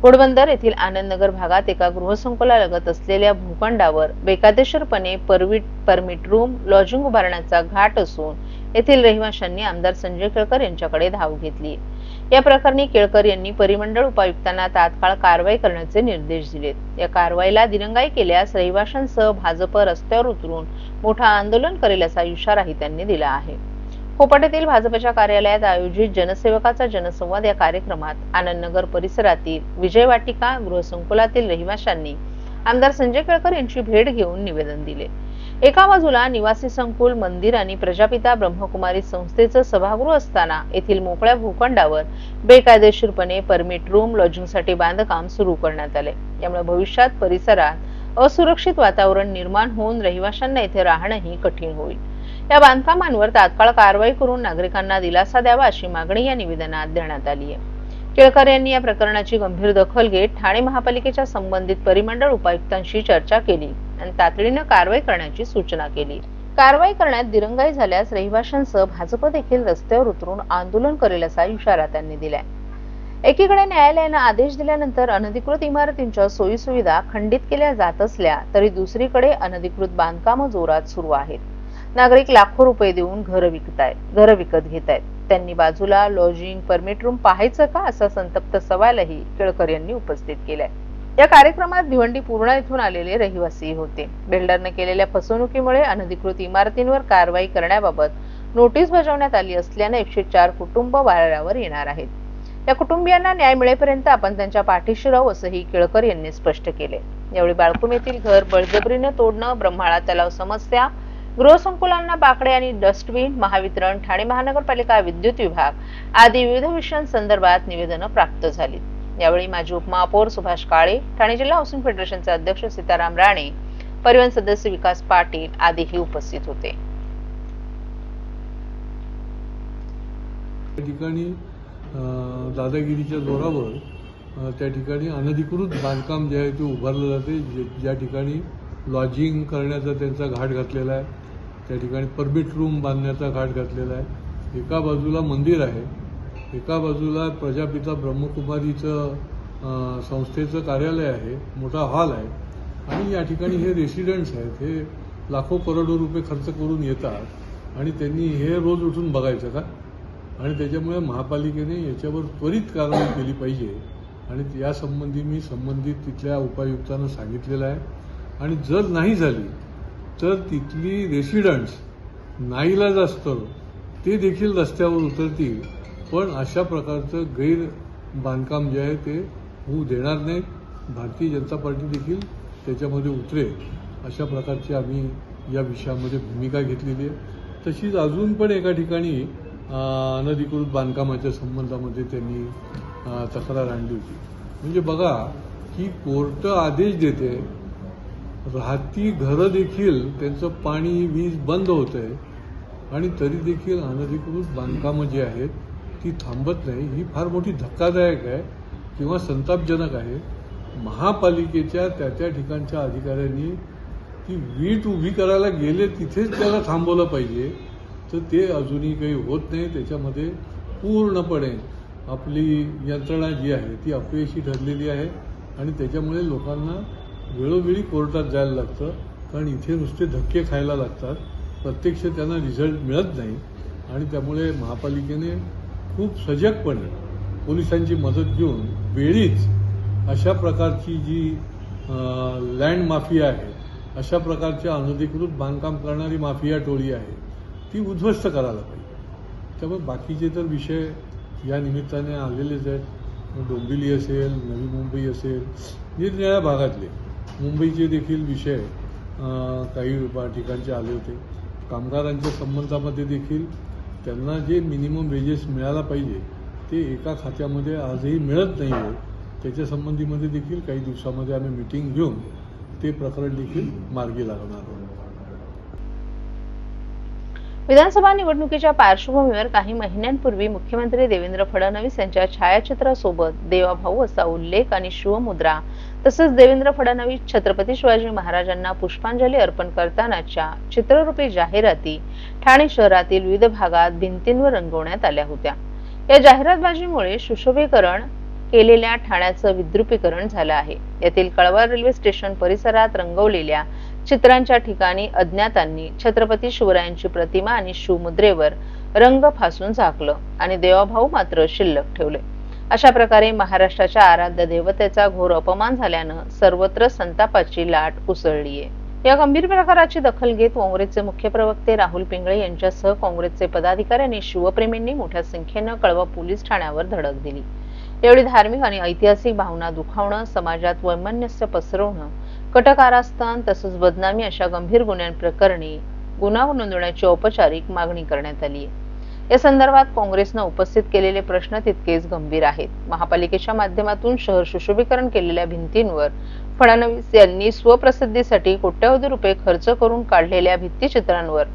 घोडबंदर येथील आनंदनगर भागात एका गृहसंकुलालगत असलेल्या भूखंडावर बेकायदेशीरपणे परमिट रूम लॉजिंग उभारण्याचा घाट असून येथील रहिवाशांनी आमदार संजय केळकर यांच्याकडे धाव घेतली। या प्रकरणी केळकर यांनी परिमंडळ उपायुक्तांना तात्काळ कारवाई करण्याचे निर्देश दिलेत। या कारवाईला दिरंगाई केल्यास रहिवाशांसह भाजप रस्त्यावर उतरून मोठा आंदोलन करेल असा इशाराही त्यांनी दिला आहे। कोपट येथील भाजपच्या कार्यालयात आयोजित जनसेवकाचा जनसंवाद या कार्यक्रमात आनंदनगर परिसरातील विजय वाटिका गृहसंकुलातील रहिवाशांनी आमदार संजय केळकर यांची भेट घेऊन निवेदन दिले। एका बाजूला निवासी संकुल, मंदिर आणि प्रजापिता ब्रह्मकुमारी संस्थेचं सभागृह असताना येथील मोकळ्या भूखंडावर बेकायदेशीरपणे परमिट रूम लॉजिंगसाठी बांधकाम सुरू करण्यात आले। यामुळे भविष्यात परिसरात असुरक्षित वातावरण निर्माण होऊन रहिवाशांना येथे राहणंही कठीण होईल। या बांधकामांवर तात्काळ कारवाई करून नागरिकांना दिलासा द्यावा अशी मागणी या निवेदनात देण्यात आली आहे। केळकर यांनी या प्रकरणाची गंभीर दखल घेत ठाणे महापालिकेच्या संबंधित परिमंडळ उपायुक्तांशी चर्चा केली आणि तातडीने कारवाई करण्याची सूचना केली। कारवाई करण्यात दिरंगाई झाल्यास रहिवाशांसह भाजप देखील रस्त्यावर उतरून आंदोलन करेल असा इशारा त्यांनी दिलाय। एकीकडे न्यायालयाने आदेश दिल्यानंतर अनधिकृत इमारतींच्या सोयीसुविधा खंडित केल्या जात असल्या तरी दुसरीकडे अनधिकृत बांधकाम जोरात सुरू आहेत। नागरिक लाखो रुपये देऊन घर विकत घेत आहेत। त्यांनी बाजूला लॉजिंग परमिट रूम पाहायचं का असा संतप्त सवालही केळकर यांनी उपस्थित केलाय। या कार्यक्रमात भिवंडी पूर्णा येथून आलेले रहिवासी होते। बिल्डरने केलेल्या फसवणुकीमुळे अनधिकृत इमारतींवर कारवाई करण्याबाबत नोटीस बजावण्यात आली असल्याने 104 कुटुंब वाऱ्यावर येणार आहेत। या कुटुंबियांना न्याय मिळेपर्यंत आपण त्यांच्या पाठीशी राहू असंही केळकर यांनी स्पष्ट केले। यावेळी बाळकुम येथील घर बळजबरीने तोडणं, ब्रह्माळा तलाव समस्या, गृहसंकुलांना बाकडे आणि डस्टबिन, महावितरण, ठाणे महानगरपालिका विद्युत विभाग आदी विविध विषयांसंदर्भात निवेदनं प्राप्त झाली। यावेळी माजी उपमहापौर सुभाष काळे, ठाणे जिल्हा हाऊसिंग फेडरेशनचे अध्यक्ष सीताराम राणे, परिवहन सदस्य विकास पाटील आदीही उपस्थित होते। ठिकाणी दादागिरीच्या जोरावर त्या ठिकाणी अनधिकृत बांधकाम जे आहे ते उभारलं जाते। ज्या ठिकाणी लॉजिंग करण्याचा त्यांचा घाट घातलेला आहे, त्या ठिकाणी परमिट रूम बांधण्याचा घाट घातलेला आहे। एका बाजूला मंदिर आहे, एका बाजूला प्रजापिता ब्रह्मकुमारीचं संस्थेचं कार्यालय आहे, मोठा हॉल आहे आणि या ठिकाणी हे रेसिडेंट्स आहेत, हे लाखो करोडो रुपये खर्च करून येतात आणि त्यांनी हे रोज उठून बघायचं का? आणि त्याच्यामुळे महापालिकेने याच्यावर त्वरित कारवाई केली पाहिजे आणि यासंबंधी मी संबंधित तिथल्या उपायुक्तांना सांगितलेलं आहे। आणि जर नाही झाली तर तिथली रेसिडेंट्स नाईलाज असतं ते देखील रस्त्यावर उतरतील, पण अशा प्रकारचं गैर बांधकाम जे आहे ते होऊ देणार नाही। भारतीय जनता पार्टी देखील त्याच्यामध्ये उतरेल अशा प्रकारची आम्ही या विषयामध्ये भूमिका घेतलेली आहे। तशीच अजून पण एका ठिकाणी अनधिकृत बांधकामाच्या संबंधामध्ये त्यांनी तक्रार आणली होती। म्हणजे बघा की कोर्ट आदेश देते, राहती घरं देखील त्यांचं पाणी वीज बंद होत आहे आणि तरी देखील अनधिकृत बांधकामं जी आहेत ती थांबत नाही। ही फार मोठी धक्कादायक आहे किंवा संतापजनक आहे। महापालिकेच्या त्या ठिकाणच्या अधिकाऱ्यांनी ती वीट उभी करायला गेले तिथेच त्याला थांबवलं पाहिजे, तर ते अजूनही काही होत नाही। त्याच्यामध्ये पूर्णपणे आपली यंत्रणा जी आहे ती अपयशी ठरलेली आहे आणि त्याच्यामुळे लोकांना वेळोवेळी कोर्टात जायला लागतं, कारण इथे नुसते धक्के खायला लागतात, प्रत्यक्ष त्यांना रिझल्ट मिळत नाही। आणि त्यामुळे महापालिकेने खूप सजगपणे पोलिसांची मदत घेऊन वेळीच अशा प्रकारची जी लँड माफिया आहे, अशा प्रकारच्या अनधिकृत बांधकाम करणारी माफिया टोळी आहे ती उद्ध्वस्त करायला पाहिजे। त्यामुळे बाकीचे तर विषय या निमित्ताने आलेलेच आहेत। डोंबिवली असेल, नवी मुंबई असेल, निरनिराळ्या भागातले मुंबईचे देखील विषय काही ठिकाणचे आले होते। कामगारांच्या संबंधामध्ये देखील त्यांना जे मिनिमम वेजेस मिळायला पाहिजे ते एका खात्यामध्ये आजही मिळत नाही आहे। त्याच्या संबंधीमध्ये देखील काही दिवसामध्ये आम्ही मीटिंग घेऊन ते प्रकरण देखील मार्गी लागणार आहोत। विधानसभा निवडणुकीच्या पार्श्वभूमीवर काही महिन्यांपूर्वी मुख्यमंत्री देवेंद्र फडणवीस यांच्या छायाचित्रासोबत देवाभाऊ असा उल्लेख आणि शिवमुद्रा तसेच देवेंद्र फडणवीस छत्रपती शिवाजी महाराजांना पुष्पांजली अर्पण करतानाच्या चित्ररूपी जाहिराती ठाणे शहरातील विविध भागात भिंतींवर रंगवण्यात आल्या होत्या। या जाहिरातबाजीमुळे सुशोभीकरण केलेल्या ठाण्याचं विद्रुपीकरण झालं आहे. येथील कळवा रेल्वे स्टेशन परिसरात रंगवलेल्या चित्रांच्या ठिकाणी अज्ञातांनी छत्रपती शिवरायांची प्रतिमा आणि शिवमुद्रेवर रंग फासून झाकलं आणि देवाभाऊ मात्र शिल्लक ठेवले. अशा प्रकारे महाराष्ट्राच्या आराध्य देवतेचा घोर अपमान झाल्यानं सर्वत्र संतापाची लाट उसळली आहे. या गंभीर प्रकाराची दखल घेत काँग्रेसचे मुख्य प्रवक्ते राहुल पिंगळे यांच्यासह काँग्रेसचे पदाधिकारी आणि शिवप्रेमींनी मोठ्या संख्येनं कळवा पोलीस ठाण्यावर धडक दिली. एवढी धार्मिक आणि ऐतिहासिक भावना दुखावणं, समाजात वैमनस्य पसरवणं, कटकारस्थान तसंच बदनामी अशा गंभीर गुन्ह्यांप्रकरणी गुन्हा नोंदवण्याची औपचारिक मागणी करण्यात आली आहे. या संदर्भात काँग्रेसनं उपस्थित केलेले प्रश्न तितकेच गंभीर आहेत. महापालिकेच्या माध्यमातून शहर सुशोभीकरण केलेल्या भिंतींवर फडणवीस यांनी स्वप्रसिद्धीसाठी कोट्यवधी रुपये खर्च करून काढलेल्या भित्तिचित्रांवर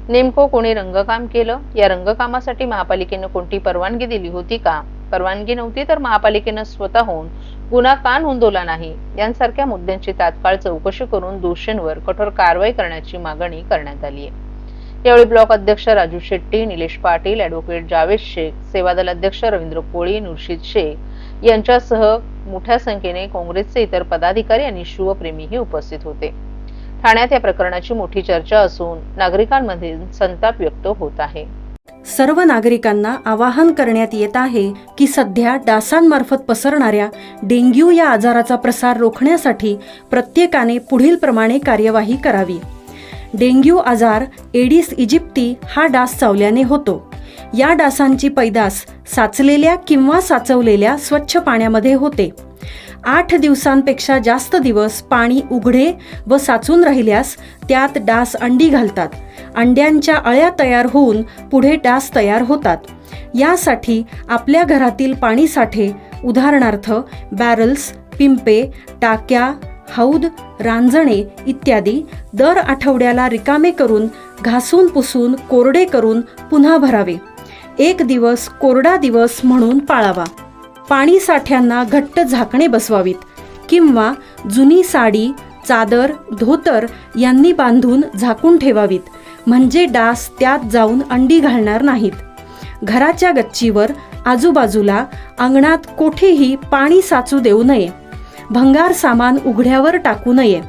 नेमकं कोणी रंगकाम केलं? या रंगकामासाठी महापालिकेनं कोणती परवानगी दिली होती का? परवानगी नव्हती तर महापालिकेनं स्वतःहून गुन्हा का नोंदवला नाही? यांसारख्या मुद्द्यांची तात्काळ चौकशी करून दोषींवर कठोर कारवाई करण्याची मागणी करण्यात आली आहे. यावेळी ब्लॉक अध्यक्ष राजू शेट्टी, निलेश पाटील, ॲडव्होकेट जावेद शेख, सेवादल अध्यक्ष रवींद्र कोळी, नुरशीद शेख यांच्यासह मोठ्या संख्येने काँग्रेसचे इतर पदाधिकारी आणि शिवप्रेमीही उपस्थित होते. ठाण्यात या प्रकरणाची मोठी चर्चा असून नागरिकांमध्ये संताप व्यक्त होत आहे. सर्व नागरिकांना आवाहन करण्यात येत आहे की सध्या डासांमार्फत पसरणाऱ्या डेंग्यू या आजाराचा प्रसार रोखण्यासाठी प्रत्येकाने पुढील प्रमाणे कार्यवाही करावी. डेंग्यू आजार एडिस इजिप्ती हा डास चावल्याने होतो. या डासांची पैदास साचलेल्या किंवा साचवलेल्या स्वच्छ पाण्यामध्ये होते. 8 दिवसांपेक्षा जास्त दिवस पाणी उघडे व साचून राहिल्यास त्यात डास अंडी घालतात. अंड्यांच्या अळ्या तयार होऊन पुढे डास तयार होतात. यासाठी आपल्या घरातील पाणी साठे उदाहरणार्थ बॅरल्स, पिंपे, टाक्या, हौद, रांजणे इत्यादी दर आठवड्याला रिकामे करून घासून पुसून कोरडे करून पुन्हा भरावे. 1 दिवस कोरडा दिवस म्हणून पाळावा. पाणी साठ्यांना घट्ट झाकणे बसवावीत किंवा जुनी साडी, चादर, धोतर यांनी बांधून झाकून ठेवावीत, म्हणजे डास त्यात जाऊन अंडी घालणार नाहीत. घराच्या गच्चीवर, आजूबाजूला, अंगणात कोठेही पाणी साचू देऊ नये. भंगार सामान उघड्यावर टाकू नये.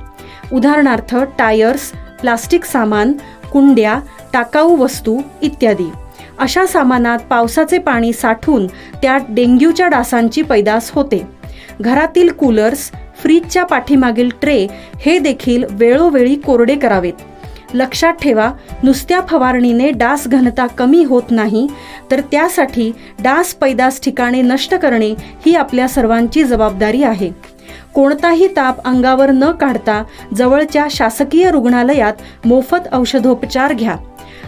उदाहरणार्थ टायर्स, प्लास्टिक सामान, कुंड्या, टाकाऊ वस्तू इत्यादी. अशा सामानात पावसाचे पाणी साठून त्यात डेंग्यूच्या डासांची पैदास होते. घरातील कूलर्स, फ्रीजच्या पाठीमागील ट्रे हे देखील वेळोवेळी कोरडे करावेत. लक्षात ठेवा, नुसत्या फवारणीने डास घनता कमी होत नाही, तर त्यासाठी डास पैदास ठिकाणे नष्ट करणे ही आपल्या सर्वांची जबाबदारी आहे. कोणताही ताप अंगावर न काढता जवळच्या शासकीय रुग्णालयात मोफत औषधोपचार घ्या.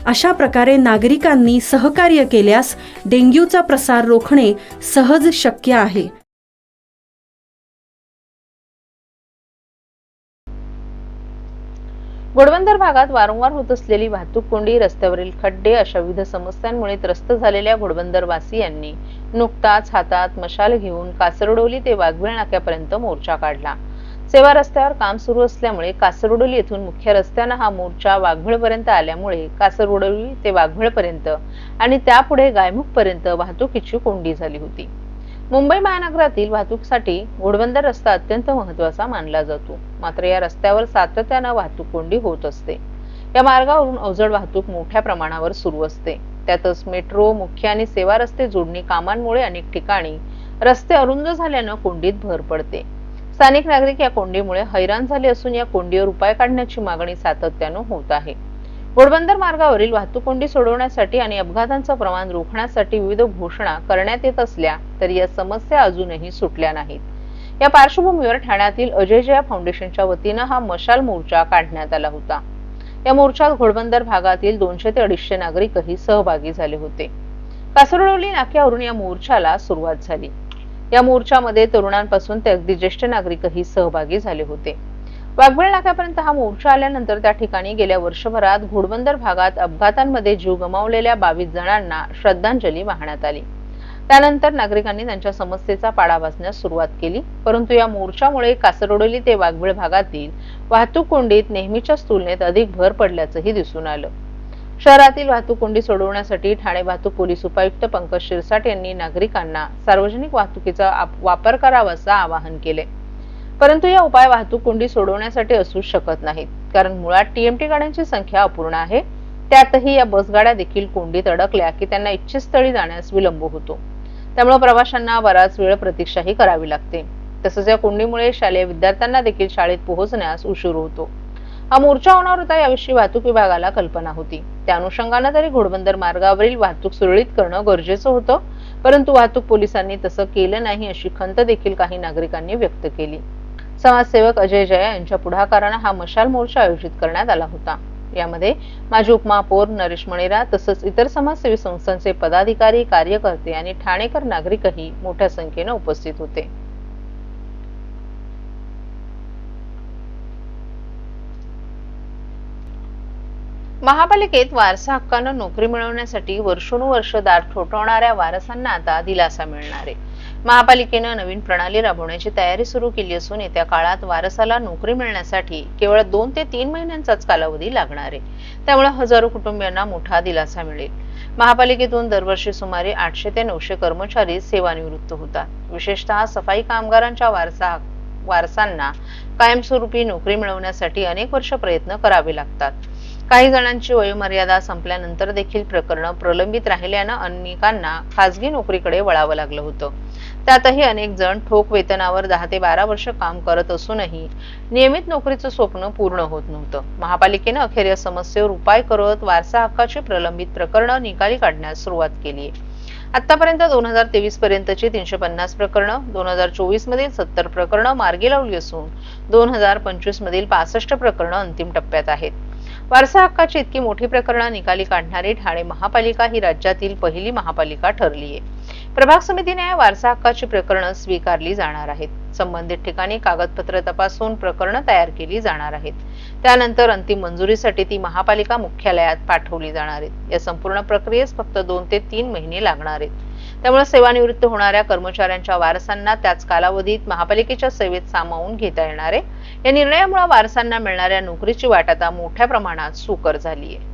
अशा प्रकारे नागरिकांनी सहकार्य केल्यास डेंग्यूचा प्रसार रोखणे सहज शक्य आहे. घोडबंदर भागात वारंवार होत असलेली वाहतूक कोंडी, रस्त्यावरील खड्डे अशा विविध समस्यांमुळे त्रस्त झालेल्या घोडबंदर वासियांनी नुकताच हातात मशाल घेऊन कासरडोली ते वाघवेळ नाक्यापर्यंत मोर्चा काढला. सेवा रस्त्यावर काम सुरू असल्यामुळे कासरडोली येथून मुख्य रस्त्यानं हा मोर्चा वाघवेळपर्यंत आल्यामुळे कासरडोली ते वाघवेळपर्यंत आणि त्यापुढे गायमुखपर्यंत वाहतुकीची कोंडी झाली होती. मुंबई महानगरातील वाहतुकीसाठी घोडबंदर रस्ता अत्यंत महत्त्वाचा मानला जातो. मात्र या रस्त्यावर सातत्यानं वाहतूक कोंडी होत असते. या मार्गावरून अवजड वाहतूक मोठ्या प्रमाणावर सुरू असते. त्यातच मेट्रो, मुख्य आणि सेवा रस्ते जोडणी कामांमुळे अनेक ठिकाणी रस्ते अरुंद झाल्यानं कोंडीत भर पडते. स्थानिक नागरिक या कोंडीमुळे हैराण झाले असून या कोंडीवर उपाय काढण्याची मागणी सातत्यानं होत आहे. घोडबंदर मार्गावरील वाहतूक कोंडी सोडवण्यासाठी आणि अपघातांचं प्रमाण रोखण्यासाठी विविध घोषणा करण्यात येत असल्या तरी या समस्या अजूनही सुटल्या नाहीत. या पार्श्वभूमीवर ठाण्यातील अजय जया फाउंडेशनच्या वतीनं हा मशाल मोर्चा काढण्यात आला होता. या मोर्चात घोडबंदर भागातील 200 ते 250 नागरिकही सहभागी झाले होते. कासरडोली नाक्यावरून या मोर्चाला सुरुवात झाली. या मोर्चामध्ये तरुणांपासून ते अगदी ज्येष्ठ नागरिकही सहभागी झाले होते. वाघवेळ नाक्यापर्यंत हा मोर्चा आल्यानंतर त्या ठिकाणी गेल्या वर्षभरात घोडबंदर भागात अपघातांमध्ये जीव गमावलेल्या 22 जणांना श्रद्धांजली वाहण्यात आली. त्यानंतर नागरिकांनी त्यांच्या समस्येचा पाडा वाचण्यास सुरुवात केली. परंतु या मोर्चामुळे कासरडोली ते वाघवेळ भागातील वाहतूक कोंडीत नेहमीच्या तुलनेत अधिक भर पडल्याचंही दिसून आलं. शहरातील वाहतूक कोंडी सोडवण्यासाठी ठाणे वाहतूक पोलीस उपायुक्त पंकज शिरसाट यांनी नागरिकांना सार्वजनिक वाहतुकीचा वापर करावा असं आवाहन केले. परंतु या उपाय वाहतूक कोंडी सोडवण्यासाठी असू शकत नाहीत, कारण मुळात टीएमटी गाड्यांची संख्या अपूर्ण आहे. त्यातही या बसगाड्या देखील कोंडीत अडकल्या की त्यांना इच्छित स्थळी जाण्यास विलंब होतो. त्यामुळे प्रवाशांना बराच वेळ प्रतीक्षाही करावी लागते. तसंच या कोंडीमुळे शालेय विद्यार्थ्यांना देखील शाळेत पोहोचण्यास उशीर होतो. हा मोर्चा होणार होता याविषयी वाहतूक विभागाला कल्पना होती. त्या अनुषंगाने तरी घोडबंदर मार्गावरील वाहतूक सुरळीत करणं गरजेचं होतं, परंतु वाहतूक पोलिसांनी तसं केलं नाही अशी खंत देखील काही नागरिकांनी व्यक्त केली. समाजसेवक अजय जया यांच्या पुढाकाराने हा मशाल मोर्चा आयोजित करण्यात आला होता. यामध्ये माजी उपमहापौर नरेश मणेरा तसंच इतर समाजसेवी संस्थांचे पदाधिकारी, कार्यकर्ते आणि ठाणेकर नागरिकही मोठ्या संख्येने उपस्थित होते. महापालिकेत वारसा हक्कानं नोकरी मिळवण्यासाठी वर्षोनुवर्ष दार ठोठावणाऱ्या वारसांना आता दिलासा मिळणार आहे. महापालिकेनं नवीन प्रणाली राबवण्याची तयारी सुरू केली असून येत्या काळात वारसाला नोकरी मिळण्यासाठी केवळ 2 ते 3 महिन्यांचाच कालावधी लागणार आहे. त्यामुळे हजारो कुटुंबियांना मोठा दिलासा मिळेल. महापालिकेतून दरवर्षी सुमारे 800 ते 900 कर्मचारी सेवानिवृत्त होतात. विशेषतः सफाई कामगारांच्या वारसांना कायमस्वरूपी नोकरी मिळवण्यासाठी अनेक वर्ष प्रयत्न करावे लागतात. काही जणांची वयोमर्यादा संपल्यानंतर देखील प्रकरण प्रलंबित राहिल्यानं अनेकांना खासगी नोकरीकडे वळावं लागलं होतं. त्यातही अनेक जण ठोक वेतनावर 10 ते 12 वर्ष काम करत असूनही नियमित नोकरीचं स्वप्न पूर्ण होत नव्हतं. महापालिकेनं अखेर या समस्येवर उपाय करत वारसा हक्काची प्रलंबित प्रकरणं निकाली काढण्यास सुरुवात केली आहे. आतापर्यंत 2023 पर्यंतची 350 प्रकरणं, 2024 मधील 70 प्रकरणं मार्गी लावली असून 2025 मधील 65 प्रकरणं अंतिम टप्प्यात आहेत. वारसा हक्काची इतकी मोठी प्रकरणं निकाली काढणारी ठाणे महापालिका ही राज्यातील पहिली महापालिका ठरली आहे. प्रभाग समितीने वारसा हक्काची प्रकरणं स्वीकारली जाणार आहेत. संबंधित ठिकाणी कागदपत्र तपासून प्रकरणं तयार केली जाणार आहेत. त्यानंतर अंतिम मंजुरीसाठी ती महापालिका मुख्यालयात पाठवली जाणार आहेत. या संपूर्ण प्रक्रियेस फक्त 2 ते 3 महिने लागणार आहेत. त्यामुळे सेवानिवृत्त होणाऱ्या कर्मचाऱ्यांच्या वारसांना त्याच कालावधीत महापालिकेच्या सेवेत सामावून घेता येणार आहे. या निर्णयामुळे वारसांना मिळणाऱ्या नोकरीची वाट आता मोठ्या प्रमाणात सुकर झाली आहे.